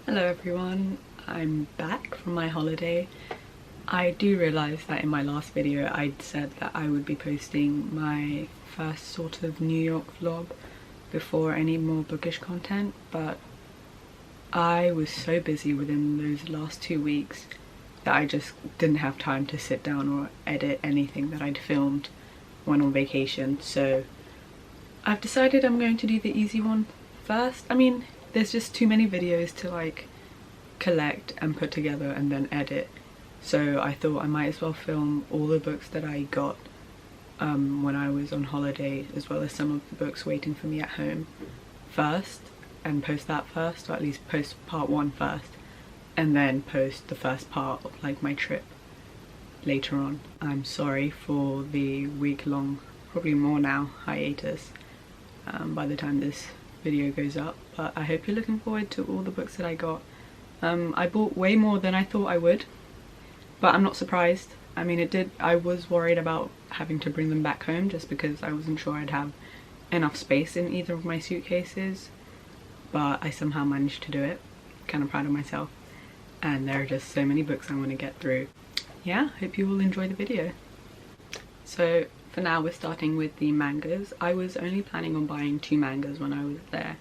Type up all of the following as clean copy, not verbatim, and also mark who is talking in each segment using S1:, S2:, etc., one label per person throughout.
S1: Hello everyone, I'm back from my holiday. I do realise that in my last video I'd said that I would be posting my first sort of New York vlog before any more bookish content, but I was so busy within those last 2 weeks that I just didn't have time to sit down or edit anything that I'd filmed when on vacation, so I've decided I'm going to do the easy one first. I mean, there's just too many videos to like collect and put together and then edit, so I thought I might as well film all the books that I got when I was on holiday, as well as some of the books waiting for me at home first, and post that first, or at least post part 1 first, and then post the first part of like my trip later on. I'm sorry for the week-long, probably more now, hiatus by the time this video goes up, but I hope you're looking forward to all the books that I got. I bought way more than I thought I would, but I'm not surprised. I mean, I was worried about having to bring them back home just because I wasn't sure I'd have enough space in either of my suitcases, but I somehow managed to do it. Kind of proud of myself, and there are just so many books I want to get through. Yeah, hope you all enjoy the video. So for now we're starting with the mangas. I was only planning on buying 2 mangas when I was there,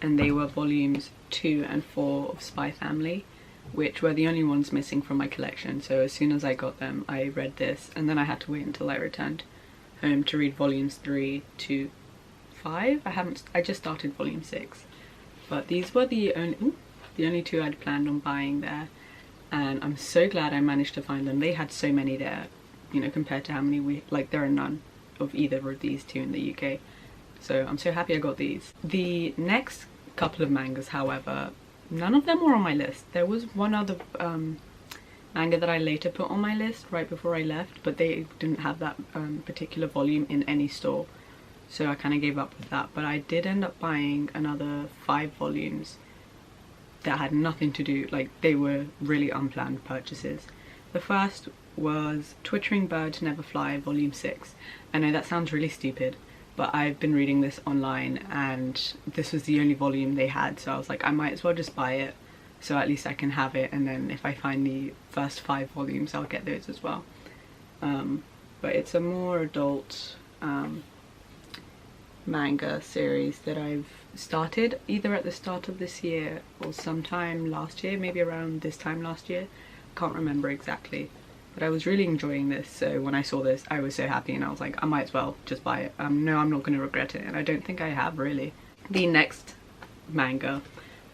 S1: and they were volumes 2 and 4 of Spy Family, which were the only ones missing from my collection. So as soon as I got them, I read this, and then I had to wait until I returned home to read volumes 3 to 5. I just started volume 6, but these were the only 2 I'd planned on buying there, and I'm so glad I managed to find them. They had so many there, you know, compared to how many there are none of either of these 2 in the UK. So I'm so happy I got these. The next couple of mangas, however, none of them were on my list. There was one other manga that I later put on my list right before I left, but they didn't have that particular volume in any store, so I kind of gave up with that. But I did end up buying another 5 volumes that had nothing to do, like they were really unplanned purchases. The first was Twittering Bird Never Fly volume 6. I know that sounds really stupid, but I've been reading this online and this was the only volume they had, so I was like, I might as well just buy it, so at least I can have it, and then if I find the first 5 volumes I'll get those as well. But it's a more adult manga series that I've started either at the start of this year or sometime last year, maybe around this time last year, can't remember exactly. But I was really enjoying this, so when I saw this I was so happy, and I was like, I might as well just buy it. No, I'm not going to regret it, and I don't think I have really. The next manga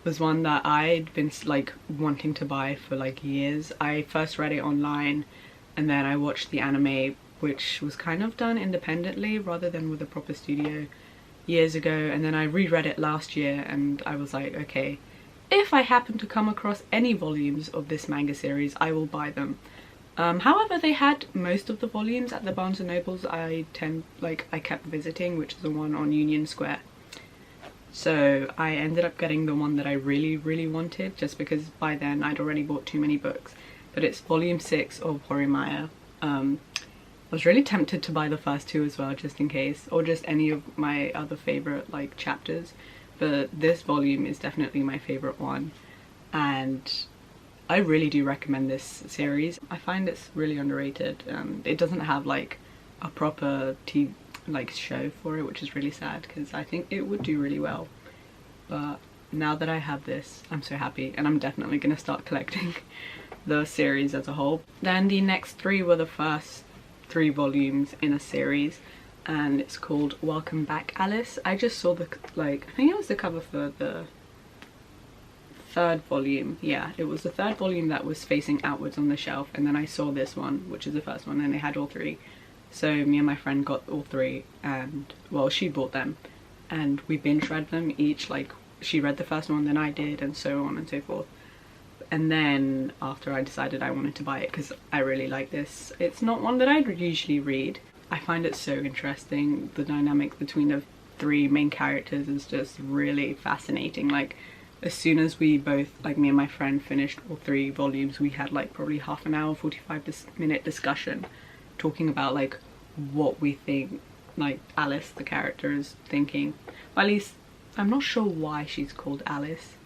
S1: was one that I'd been like wanting to buy for like years. I first read it online, and then I watched the anime, which was kind of done independently rather than with a proper studio, years ago, and then I reread it last year, and I was like, okay, if I happen to come across any volumes of this manga series, I will buy them. However, they had most of the volumes at the Barnes & Nobles I kept visiting, which is the one on Union Square. So I ended up getting the one that I really wanted, just because by then I'd already bought too many books. But it's volume 6 of Horimiya. I was really tempted to buy the first 2 as well, just in case, or just any of my other favorite like chapters, but this volume is definitely my favorite one, and I really do recommend this series. I find it's really underrated. It doesn't have like a proper show for it, which is really sad because I think it would do really well. But now that I have this, I'm so happy, and I'm definitely gonna start collecting the series as a whole. Then the next 3 were the first 3 volumes in a series, and it's called Welcome Back, Alice. I just saw the I think it was the cover for the 3rd volume. Yeah, it was the 3rd volume that was facing outwards on the shelf, and then I saw this one, which is the first one, and they had all 3. So me and my friend got all 3, and well, she bought them, and we binge read them each. Like, she read the first one, then I did, and so on and so forth. And then after I decided I wanted to buy it because I really like this. It's not one that I'd usually read. I find it so interesting. The dynamic between the 3 main characters is just really fascinating. Like, as soon as we both, like me and my friend, finished all 3 volumes, we had like probably half an hour, 45-minute discussion talking about like what we think like Alice, the character, is thinking. Or at least I'm not sure why she's called Alice.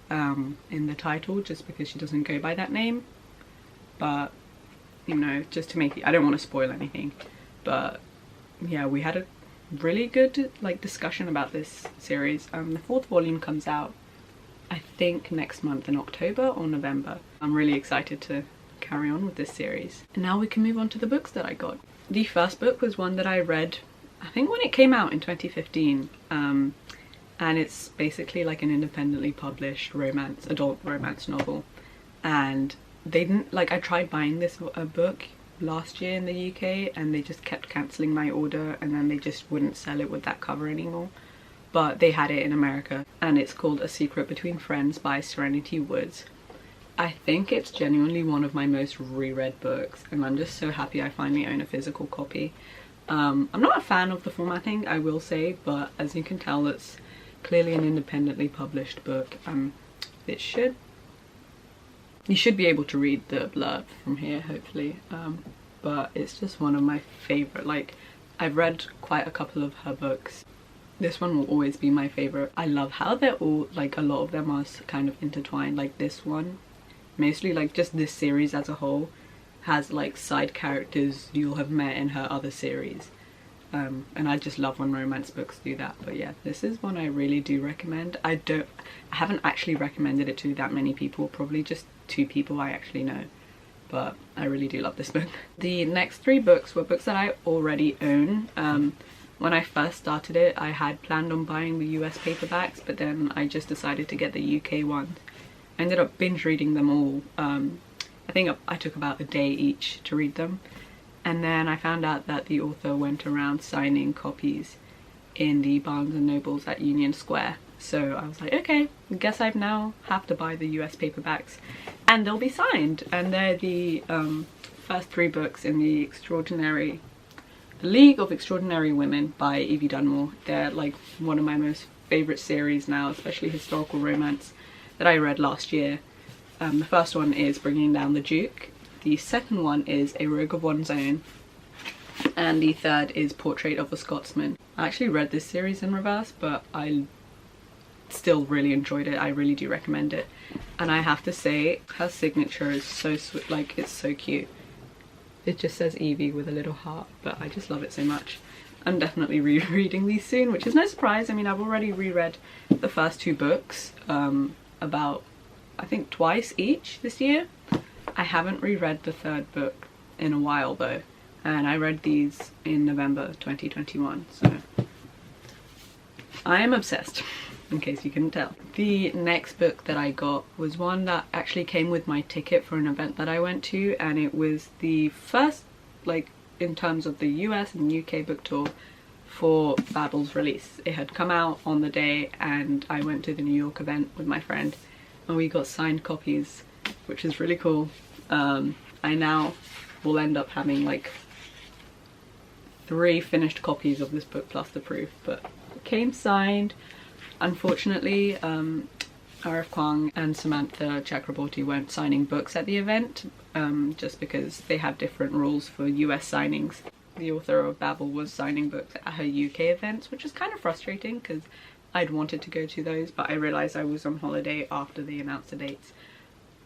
S1: in the title just because she doesn't go by that name. But, you know, just to make it, I don't want to spoil anything, but yeah, we had a really good like discussion about this series. The fourth volume comes out I think next month in October or November. I'm really excited to carry on with this series. And now we can move on to the books that I got. The first book was one that I read I think when it came out in 2015, and it's basically like an independently published romance, adult romance novel. And they didn't, like, I tried buying this book last year in the UK and they just kept cancelling my order, and then they just wouldn't sell it with that cover anymore. But they had it in America, and it's called A Secret Between Friends by Serenity Woods. I think it's genuinely one of my most reread books, and I'm just so happy I finally own a physical copy. I'm not a fan of the formatting, I will say, but as you can tell, it's clearly an independently published book. You should be able to read the blurb from here, hopefully. But it's just one of my favourite. Like, I've read quite a couple of her books. This one will always be my favourite. I love how they're all, like, a lot of them are kind of intertwined. Like this one, mostly, like, just this series as a whole has like side characters you'll have met in her other series. And I just love when romance books do that. But yeah, this is one I really do recommend. I haven't actually recommended it to that many people, probably just 2 people I actually know, but I really do love this book. The next 3 books were books that I already own. When I first started it, I had planned on buying the US paperbacks, but then I just decided to get the UK ones. I ended up binge reading them all. I think I took about a day each to read them. And then I found out that the author went around signing copies in the Barnes and Nobles at Union Square. So I was like, okay, I guess I now have to buy the US paperbacks, and they'll be signed. And they're the first 3 books in the League of Extraordinary Women by Evie Dunmore. They're like one of my most favourite series now, especially historical romance, that I read last year. The first one is Bringing Down the Duke. The second one is A Rogue of One's Own, and the third is Portrait of a Scotsman. I actually read this series in reverse, but I still really enjoyed it. I really do recommend it. And I have to say, her signature is so sweet, like, it's so cute. It just says Evie with a little heart, but I just love it so much. I'm definitely rereading these soon, which is no surprise. I mean, I've already reread the first 2 books about, I think, twice each this year. I haven't reread the 3rd book in a while though, and I read these in November 2021, so I am obsessed, in case you couldn't tell. The next book that I got was one that actually came with my ticket for an event that I went to, and it was the first, like, in terms of the US and UK book tour for Babble's release. It had come out on the day, and I went to the New York event with my friend, and we got signed copies, which is really cool. I now will end up having like 3 finished copies of this book plus the proof, but it came signed. Unfortunately, RF Kwang and Samantha Chakraborty weren't signing books at the event, just because they have different rules for US signings. The author of Babble was signing books at her UK events, which is kind of frustrating because I'd wanted to go to those, but I realised I was on holiday after they announced the dates.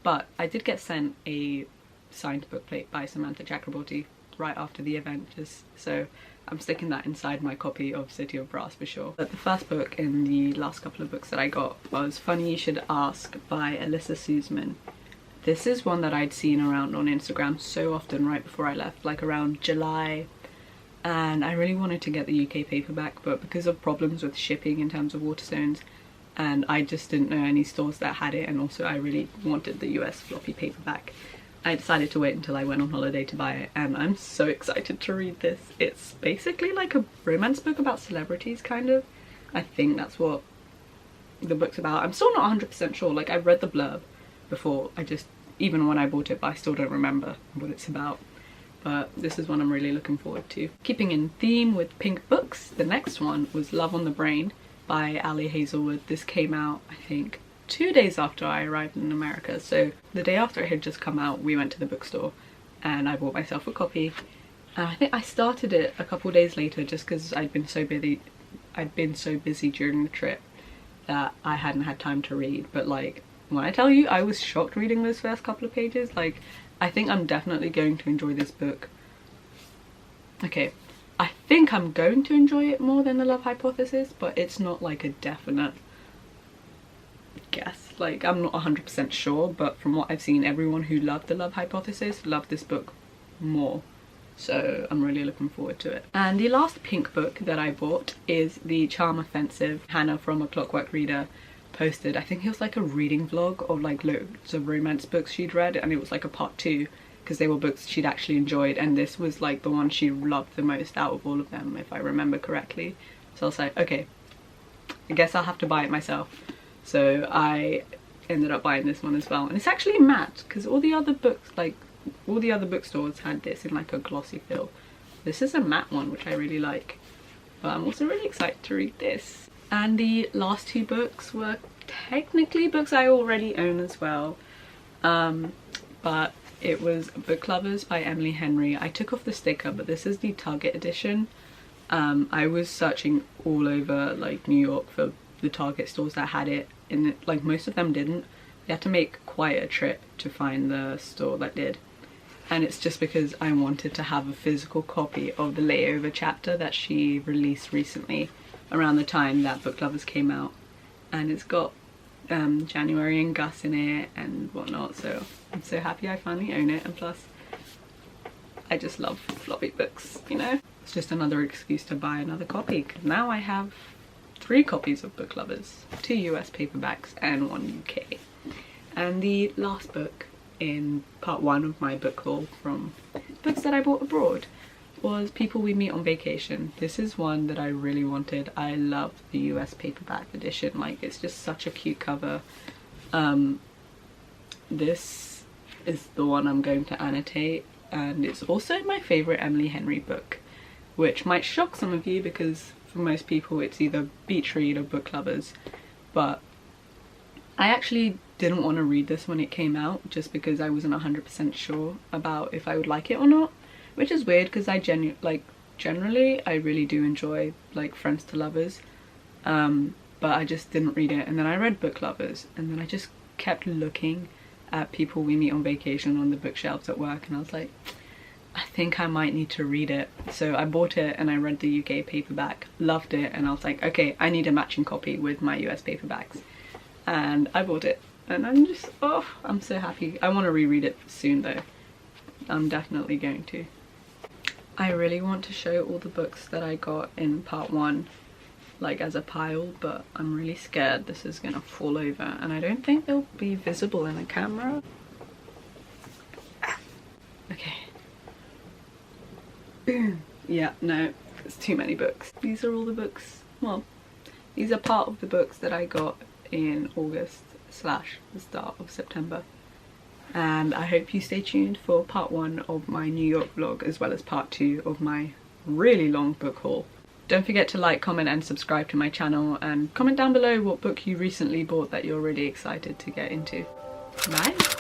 S1: But I did get sent a signed bookplate by Samantha Chakraborty right after the event, just so I'm sticking that inside my copy of City of Brass for sure. But the first book in the last couple of books that I got was Funny You Should Ask by Alyssa Suzman. This is one that I'd seen around on Instagram so often right before I left, like around July, and I really wanted to get the UK paperback, but because of problems with shipping in terms of Waterstones, and I just didn't know any stores that had it, and also I really wanted the US floppy paperback, I decided to wait until I went on holiday to buy it, and I'm so excited to read this. It's basically like a romance book about celebrities, kind of. I think that's what the book's about. I'm still not 100% sure. Like, I've read the blurb before, even when I bought it, but I still don't remember what it's about. But this is one I'm really looking forward to. Keeping in theme with pink books, the next one was Love on the Brain by Ali Hazelwood. This came out, I think, 2 days after I arrived in America. So the day after it had just come out, we went to the bookstore and I bought myself a copy. And I think I started it a couple days later just because I'd been so busy during the trip that I hadn't had time to read. But like, when I tell you I was shocked reading those first couple of pages, like I think I'm definitely going to enjoy this book. Okay, I think I'm going to enjoy it more than The Love Hypothesis, but it's not like a definite guess. Like I'm not 100% sure, but from what I've seen, everyone who loved The Love Hypothesis loved this book more. So I'm really looking forward to it. And the last pink book that I bought is The Charm Offensive. Hannah from A Clockwork Reader posted, I think it was like a reading vlog of like loads of romance books she'd read, and it was like a part 2 because they were books she'd actually enjoyed, and this was like the one she loved the most out of all of them, if I remember correctly. So I was like, okay, I guess I'll have to buy it myself. So I ended up buying this one as well, and it's actually matte because all the other books, like all the other bookstores had this in like a glossy feel. This is a matte one, which I really like, but I'm also really excited to read this. And the last 2 books were technically books I already own as well, but it was Book Lovers by Emily Henry. I took off the sticker, but this is the Target edition. I was searching all over like New York for the Target stores that had it, and like most of them didn't. You had to make quite a trip to find the store that did. And it's just because I wanted to have a physical copy of the Layover chapter that she released recently around the time that Book Lovers came out. And it's got January and Gus in it and whatnot, so I'm so happy I finally own it. And plus, I just love floppy books, you know? It's just another excuse to buy another copy, because now I have 3 copies of Book Lovers, 2 US paperbacks and 1 UK. And the last book in part 1 of my book haul from books that I bought abroad was People We Meet on Vacation. This is one that I really wanted. I love the US paperback edition, like it's just such a cute cover. This is the one I'm going to annotate, and it's also my favourite Emily Henry book, which might shock some of you because for most people it's either beach read or Book Lovers, but I actually didn't want to read this when it came out just because I wasn't 100% sure about if I would like it or not, which is weird because I generally I really do enjoy like Friends to Lovers, but I just didn't read it. And then I read Book Lovers, and then I just kept looking at People We Meet on Vacation on the bookshelves at work, and I was like, I think I might need to read it. So I bought it and I read the UK paperback, loved it, and I was like, okay, I need a matching copy with my US paperbacks, and I bought it. And I'm just, oh, I'm so happy. I want to reread it soon though. I'm definitely going to. I really want to show all the books that I got in part 1 like as a pile, but I'm really scared this is gonna fall over, and I don't think they'll be visible in the camera. Okay. Boom. Yeah, no, it's too many books. These are all the books, well, these are part of the books that I got in August / the start of September. And I hope you stay tuned for part 1 of my New York vlog, as well as part 2 of my really long book haul. Don't forget to like, comment and subscribe to my channel, and comment down below what book you recently bought that you're really excited to get into. Bye!